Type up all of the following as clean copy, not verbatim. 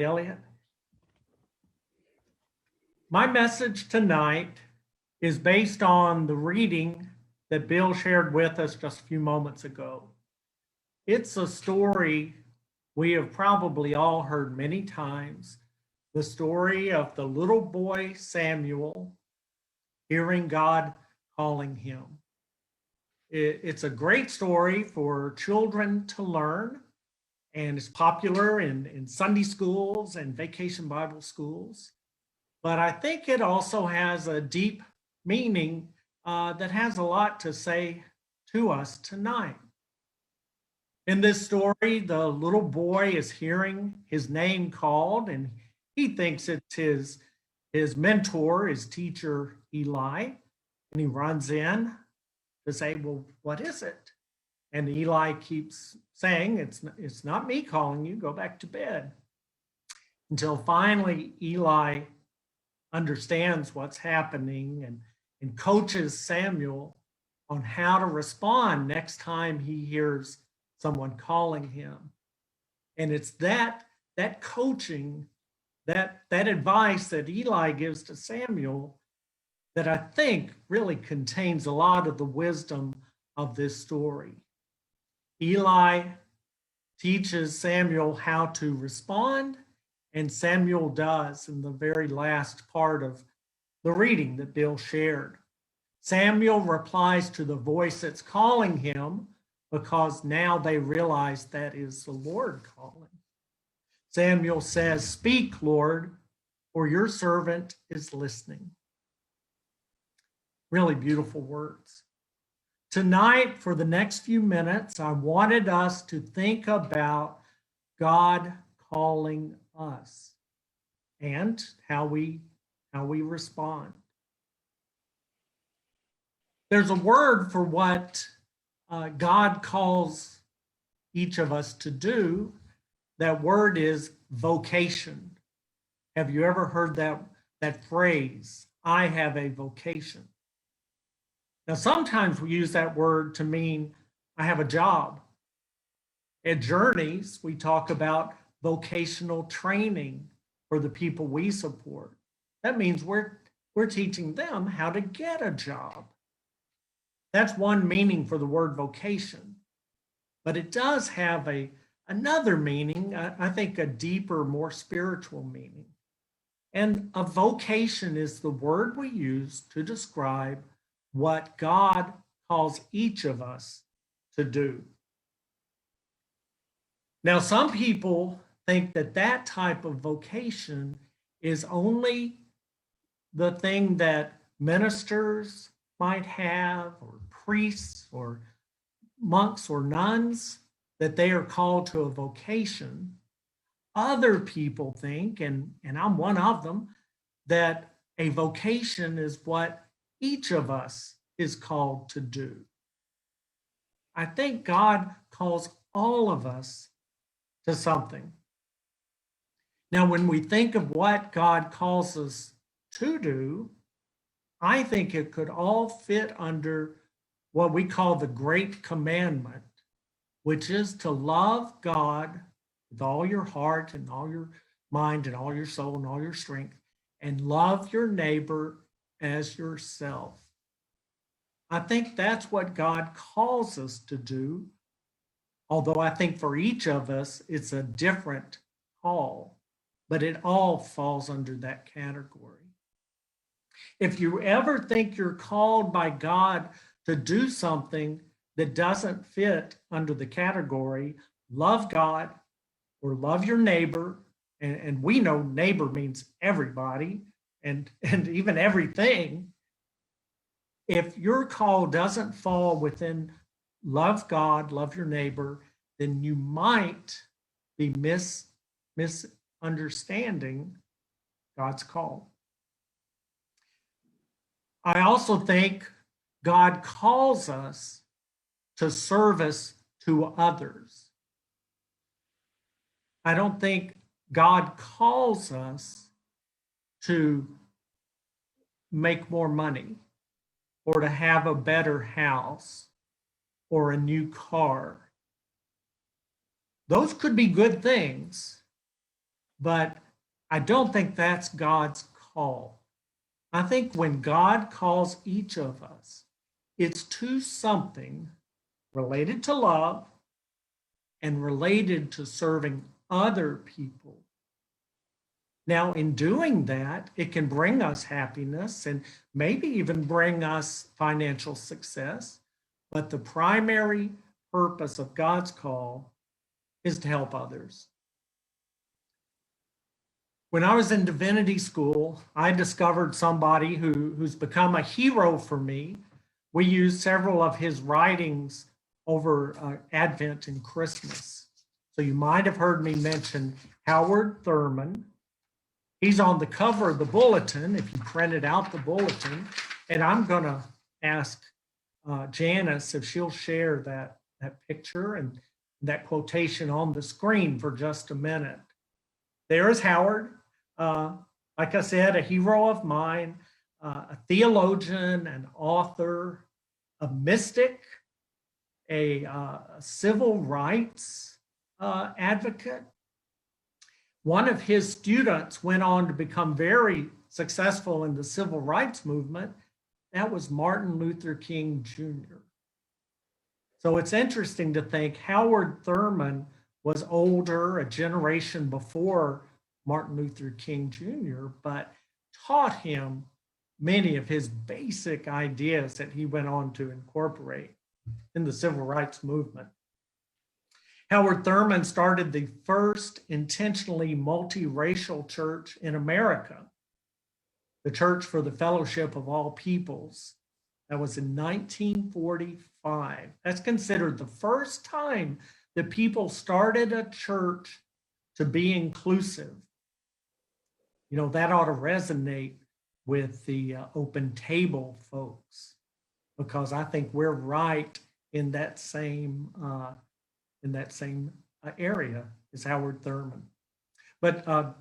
Elliot. My message tonight is based on the reading that Bill shared with us just a few moments ago. It's a story we have probably all heard many times, the story of the little boy Samuel hearing God calling him. It's a great story for children to learn, and it's popular in Sunday schools and vacation Bible schools. But I think it also has a deep meaning that has a lot to say to us tonight. In this story, the little boy is hearing his name called, and he thinks it's his mentor, his teacher, Eli. And he runs in to say, well, what is it? And Eli keeps saying, it's not me calling you, go back to bed. Until finally Eli understands what's happening and coaches Samuel on how to respond next time he hears someone calling him. And it's that coaching, that advice that Eli gives to Samuel that I think really contains a lot of the wisdom of this story. Eli teaches Samuel how to respond, and Samuel does in the very last part of the reading that Bill shared. Samuel replies to the voice that's calling him because now they realize that is the Lord calling. Samuel says, "Speak, Lord, for your servant is listening." Really beautiful words. Tonight, for the next few minutes, I wanted us to think about God calling us and how we respond. There's a word for what God calls each of us to do. That word is vocation. Have you ever heard that phrase? I have a vocation. Now, sometimes we use that word to mean I have a job. At Journeys, we talk about vocational training for the people we support. That means we're teaching them how to get a job. That's one meaning for the word vocation. But it does have another meaning, I think a deeper, more spiritual meaning. And a vocation is the word we use to describe what God calls each of us to do. Now, some people think that type of vocation is only the thing that ministers might have, or priests, or monks, or nuns, that they are called to a vocation. Other people think, and I'm one of them, that a vocation is what each of us is called to do. I think God calls all of us to something. Now, when we think of what God calls us to do, I think it could all fit under what we call the Great Commandment, which is to love God with all your heart and all your mind and all your soul and all your strength, and love your neighbor as yourself. I think that's what God calls us to do, although I think for each of us, it's a different call, but it all falls under that category. If you ever think you're called by God to do something that doesn't fit under the category, love God or love your neighbor, and we know neighbor means everybody and even everything. If your call doesn't fall within love God, love your neighbor, then you might be misunderstanding God's call. I also think God calls us to service to others. I don't think God calls us to make more money or to have a better house or a new car. Those could be good things, but I don't think that's God's call. I think when God calls each of us, it's to something related to love and related to serving other people. Now, in doing that, it can bring us happiness and maybe even bring us financial success. But the primary purpose of God's call is to help others. When I was in divinity school, I discovered somebody who's become a hero for me. We used several of his writings over Advent and Christmas. So you might have heard me mention Howard Thurman. He's on the cover of the bulletin, if you printed out the bulletin. And I'm going to ask Janice if she'll share that picture and that quotation on the screen for just a minute. There's Howard. Like I said, a hero of mine, a theologian, an author, a mystic, a civil rights advocate. One of his students went on to become very successful in the civil rights movement. That was Martin Luther King Jr. So it's interesting to think Howard Thurman was older, a generation before Martin Luther King Jr., but taught him many of his basic ideas that he went on to incorporate in the civil rights movement. Howard Thurman started the first intentionally multiracial church in America, the Church for the Fellowship of All Peoples. That was in 1945. That's considered the first time that people started a church to be inclusive. You know, that ought to resonate with the Open Table folks, because I think we're right in that same area as Howard Thurman. But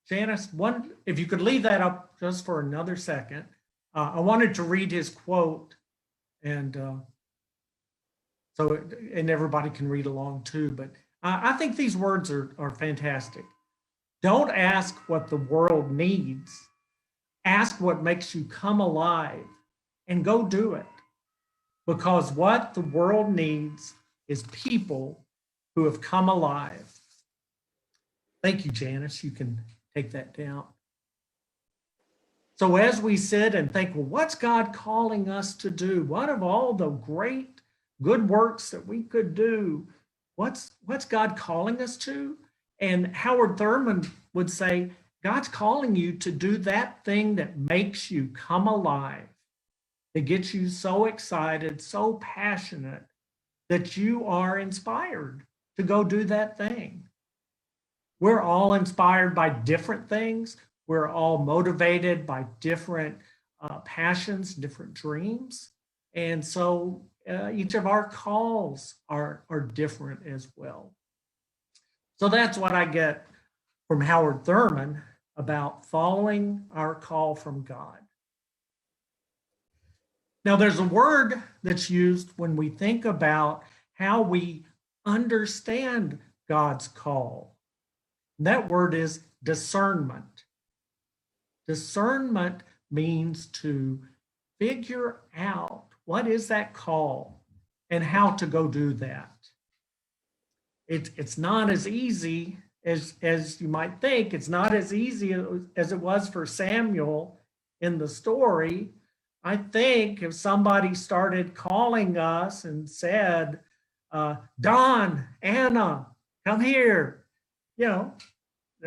Janice, if you could leave that up just for another second, I wanted to read his quote, and everybody can read along too. But I think these words are fantastic. Don't ask what the world needs. Ask what makes you come alive, and go do it. Because what the world needs is people who have come alive. Thank you, Janice. You can take that down. So as we sit and think, well, what's God calling us to do? What of all the great good works that we could do, what's God calling us to? And Howard Thurman would say, God's calling you to do that thing that makes you come alive, that gets you so excited, so passionate, that you are inspired to go do that thing. We're all inspired by different things. We're all motivated by different passions, different dreams. And so each of our calls are different as well. So that's what I get from Howard Thurman about following our call from God. Now, there's a word that's used when we think about how we understand God's call. And that word is discernment. Discernment means to figure out what is that call and how to go do that. It's not as easy as you might think. It's not as easy as it was for Samuel in the story. I think if somebody started calling us and said, Don, Anna, come here, you know,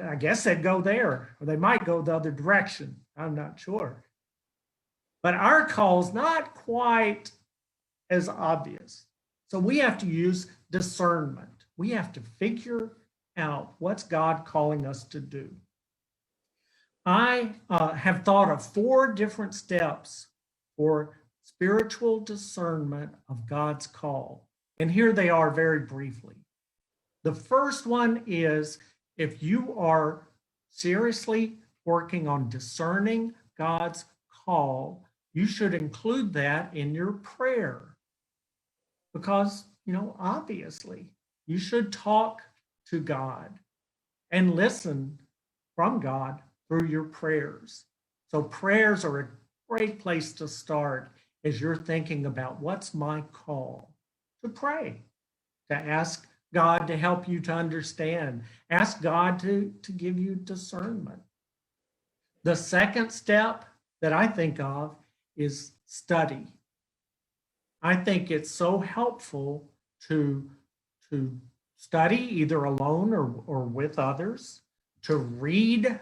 I guess they'd go there, or they might go the other direction. I'm not sure. But our call's not quite as obvious. So we have to use discernment. We have to figure out what's God calling us to do. I have thought of 4 different steps for spiritual discernment of God's call. And here they are very briefly. The first one is, if you are seriously working on discerning God's call, you should include that in your prayer. Because, you know, obviously, you should talk to God and listen from God through your prayers. So prayers are a great place to start as you're thinking about what's my call. To pray, to ask God to help you to understand, ask God to give you discernment. The second step that I think of is study. I think it's so helpful to study either alone or with others, to read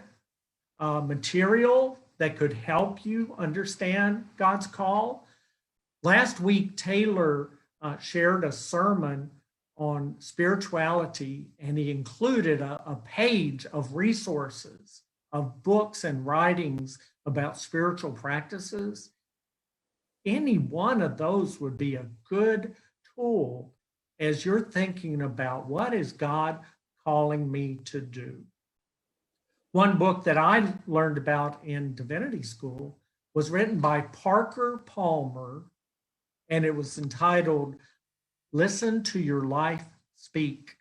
material that could help you understand God's call. Last week, Taylor shared a sermon on spirituality, and he included a page of resources, of books and writings about spiritual practices. Any one of those would be a good tool as you're thinking about what is God calling me to do. One book that I learned about in divinity school was written by Parker Palmer, and it was entitled Listen to Your Life Speak.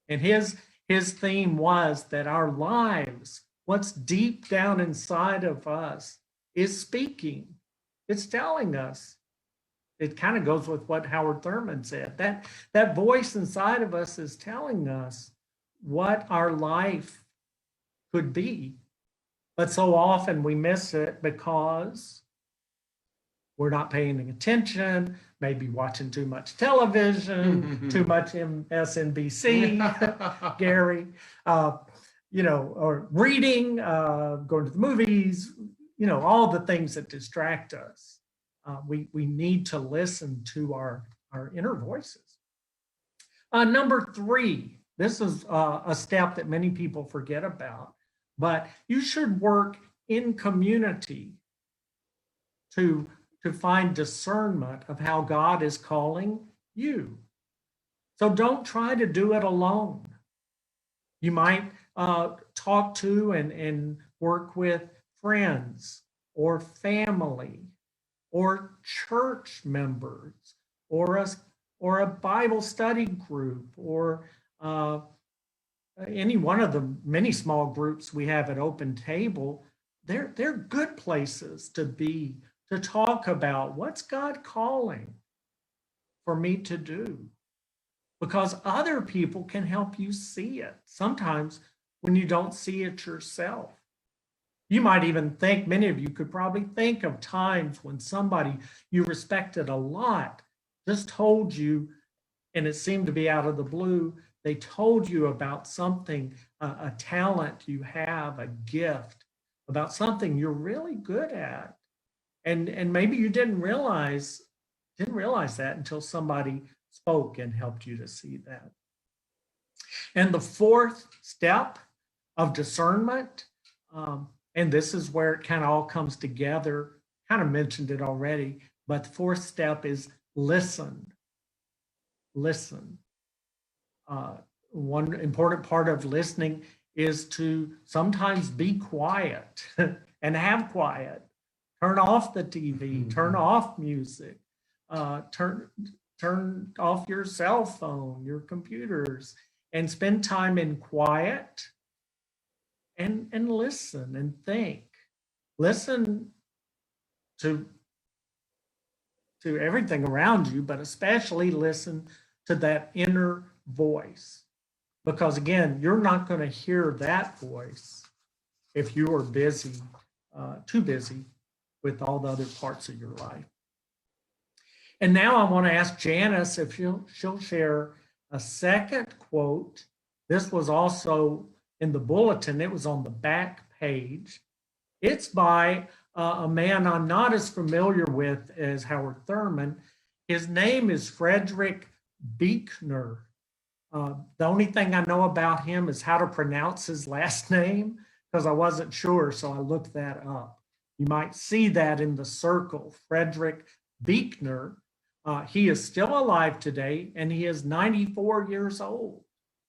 And his theme was that our lives, what's deep down inside of us, is speaking. It's telling us. It kind of goes with what Howard Thurman said. That voice inside of us is telling us what our life could be. But so often we miss it because we're not paying attention, maybe watching too much television, too much MSNBC, Gary, or reading, going to the movies, all the things that distract us. We need to listen to our inner voices. Number 3, this is a step that many people forget about, but you should work in community to find discernment of how God is calling you. So don't try to do it alone. You might talk to and work with friends or family or church members or a Bible study group or any one of the many small groups we have at Open Table. They're good places to be, to talk about what's God calling for me to do, because other people can help you see it sometimes when you don't see it yourself. You might even think, many of you could probably think of times when somebody you respected a lot just told you, and it seemed to be out of the blue, they told you about something, a talent you have, a gift, about something you're really good at. And maybe you didn't realize that until somebody spoke and helped you to see that. And the fourth step of discernment, and this is where it kind of all comes together, kind of mentioned it already, but the fourth step is listen. Listen. One important part of listening is to sometimes be quiet and have quiet. Turn off the TV, turn off music, turn off your cell phone, your computers, and spend time in quiet and listen and think. Listen to everything around you, but especially listen to that inner voice. Because again, you're not going to hear that voice if you are busy, too busy with all the other parts of your life. And now I want to ask Janice if she'll share a second quote. This was also in the bulletin. It was on the back page. It's by a man I'm not as familiar with as Howard Thurman. His name is Frederick Buechner. The only thing I know about him is how to pronounce his last name, because I wasn't sure, so I looked that up. You might see that in the circle, Frederick Buechner. He is still alive today, and he is 94 years old,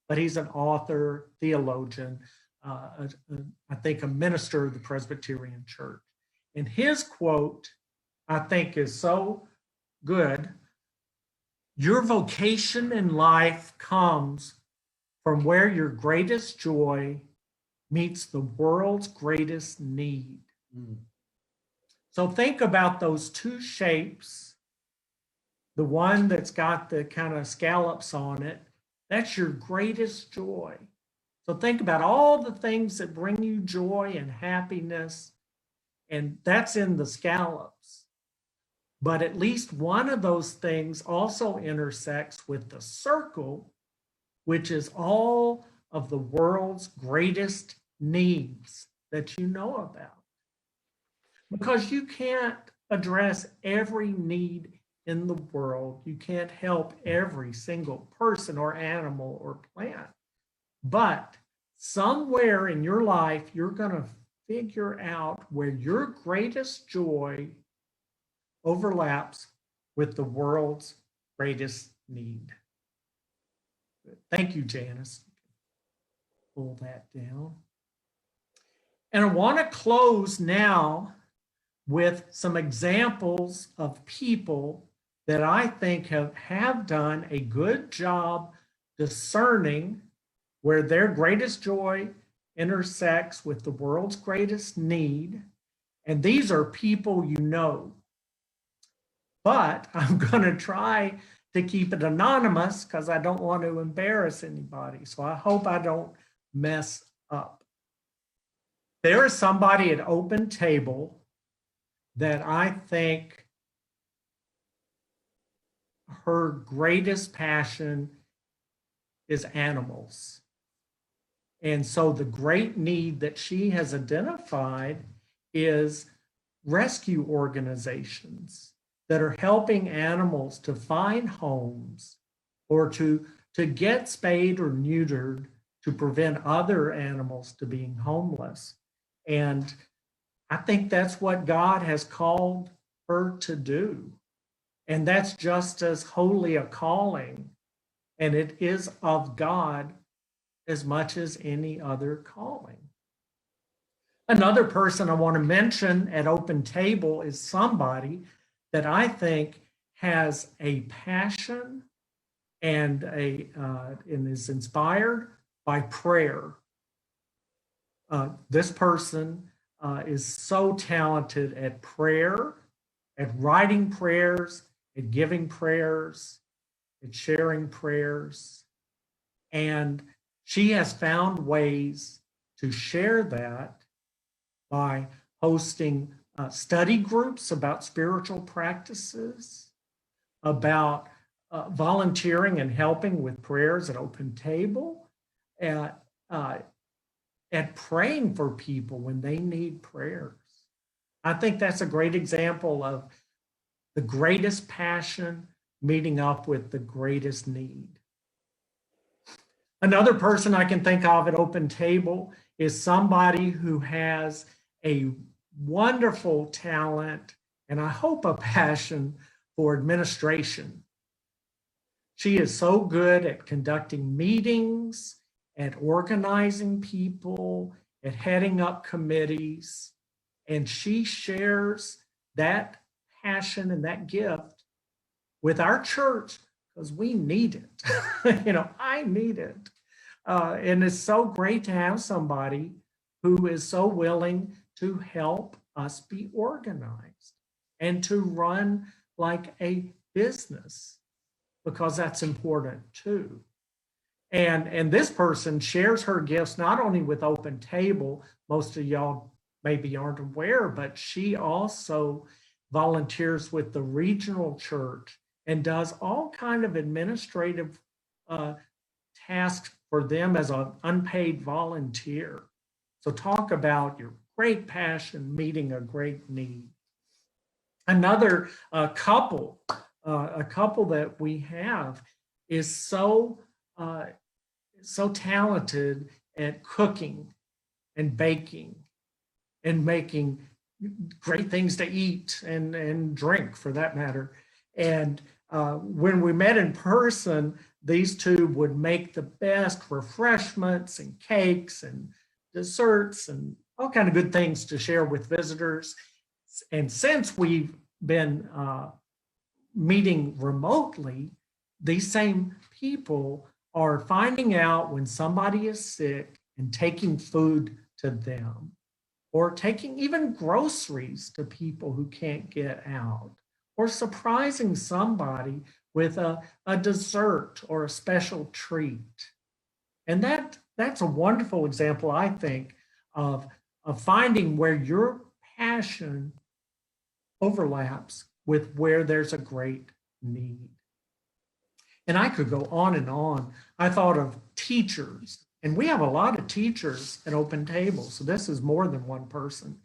but he's an author, theologian, I think a minister of the Presbyterian Church. And his quote, I think, is so good. Your vocation in life comes from where your greatest joy meets the world's greatest need. Mm. So think about those two shapes. The one that's got the kind of scallops on it, that's your greatest joy. So think about all the things that bring you joy and happiness, and that's in the scallops. But at least one of those things also intersects with the circle, which is all of the world's greatest needs that you know about. Because you can't address every need in the world. You can't help every single person or animal or plant. But somewhere in your life, you're going to figure out where your greatest joy overlaps with the world's greatest need. Thank you, Janice. Pull that down. And I want to close now with some examples of people that I think have done a good job discerning where their greatest joy intersects with the world's greatest need. And these are people you know. But I'm going to try to keep it anonymous because I don't want to embarrass anybody. So I hope I don't mess up. There is somebody at Open Table that I think her greatest passion is animals. And so the great need that she has identified is rescue organizations that are helping animals to find homes or to get spayed or neutered to prevent other animals to being homeless. And I think that's what God has called her to do. And that's just as holy a calling. And it is of God as much as any other calling. Another person I want to mention at Open Table is somebody that I think has a passion and is inspired by prayer. This person is so talented at prayer, at writing prayers, at giving prayers, at sharing prayers. And she has found ways to share that by hosting study groups about spiritual practices, about volunteering and helping with prayers at Open Table, at praying for people when they need prayers. I think that's a great example of the greatest passion meeting up with the greatest need. Another person I can think of at Open Table is somebody who has a wonderful talent and I hope a passion for administration. She is so good at conducting meetings, at organizing people, at heading up committees, and she shares that passion and that gift with our church because we need it. I need it. And it's so great to have somebody who is so willing to help us be organized and to run like a business, because that's important too. And this person shares her gifts not only with Open Table, most of y'all maybe aren't aware, but she also volunteers with the regional church and does all kind of administrative tasks for them as an unpaid volunteer. So talk about your great passion meeting a great need. Another couple that we have is so talented at cooking and baking and making great things to eat and drink for that matter. And when we met in person, these two would make the best refreshments and cakes and desserts and all kind of good things to share with visitors. And since we've been meeting remotely, these same people are finding out when somebody is sick and taking food to them, or taking even groceries to people who can't get out, or surprising somebody with a dessert or a special treat. And that's a wonderful example, I think, of finding where your passion overlaps with where there's a great need. And I could go on and on. I thought of teachers, and we have a lot of teachers at Open Table, so this is more than one person.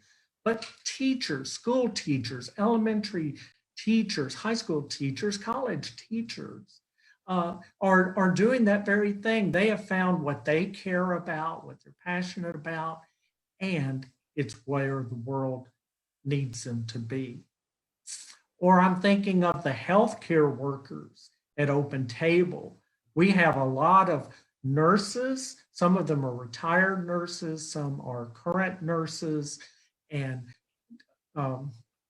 But teachers, school teachers, elementary teachers, high school teachers, college teachers are doing that very thing. They have found what they care about, what they're passionate about, and it's where the world needs them to be. Or I'm thinking of the healthcare workers at Open Table. We have a lot of nurses. Some of them are retired nurses, some are current nurses, and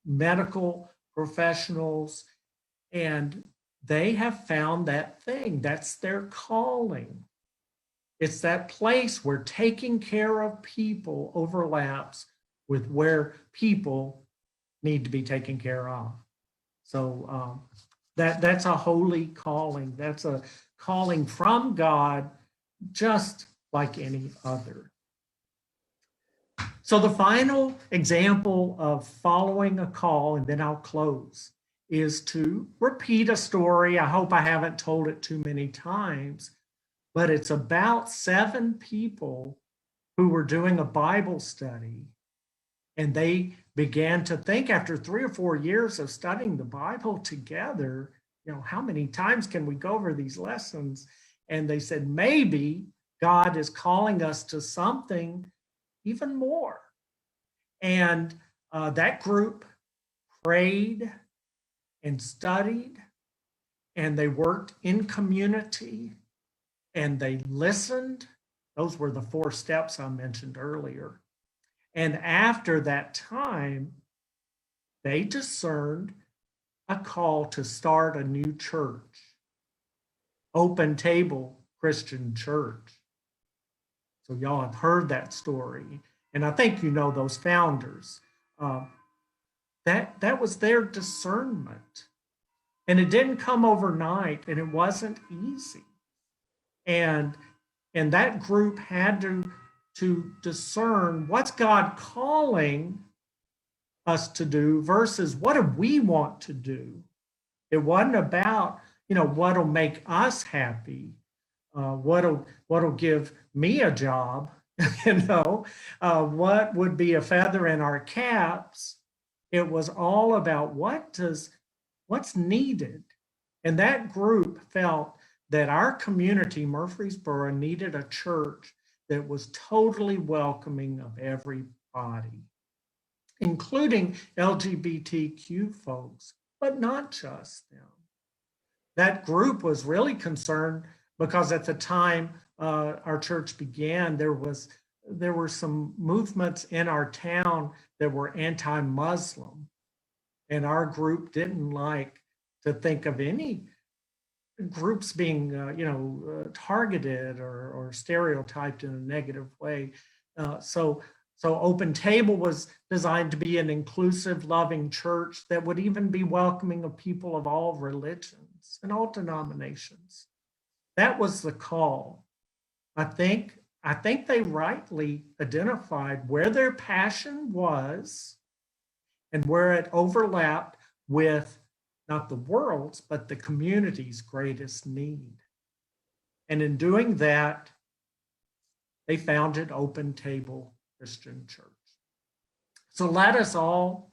medical professionals. And they have found that thing. That's their calling. It's that place where taking care of people overlaps with where people need to be taken care of. So that's a holy calling. That's a calling from God, just like any other. So the final example of following a call, and then I'll close, is to repeat a story. I hope I haven't told it too many times, but it's about 7 people who were doing a Bible study, and they began to think after 3 or 4 years of studying the Bible together, how many times can we go over these lessons? And they said, maybe God is calling us to something even more. And that group prayed and studied, and they worked in community, and they listened. Those were the 4 steps I mentioned earlier. And after that time, they discerned a call to start a new church, Open Table Christian Church. So y'all have heard that story. And I think you know those founders. That was their discernment. And it didn't come overnight, and it wasn't easy. And that group had to discern what's God calling us to do versus what do we want to do. It wasn't about, what'll make us happy, what'll give me a job, what would be a feather in our caps. It was all about what's needed. And that group felt that our community, Murfreesboro, needed a church that was totally welcoming of everybody, including LGBTQ folks, but not just them. That group was really concerned because at the time our church began, there were some movements in our town that were anti-Muslim, and our group didn't like to think of any groups being targeted or stereotyped in a negative way. So Open Table was designed to be an inclusive, loving church that would even be welcoming of people of all religions and all denominations. That was the call. I think they rightly identified where their passion was and where it overlapped with not the world's, but the community's greatest need. And in doing that, they founded Open Table Christian Church. So let us all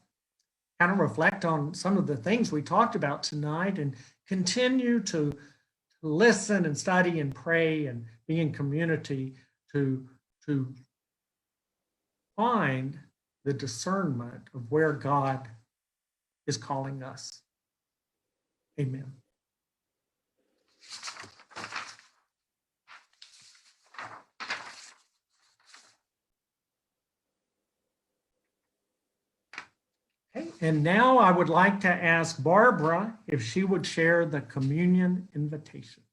kind of reflect on some of the things we talked about tonight and continue to listen and study and pray and be in community to find the discernment of where God is calling us. Amen. Okay, and now I would like to ask Barbara if she would share the communion invitation.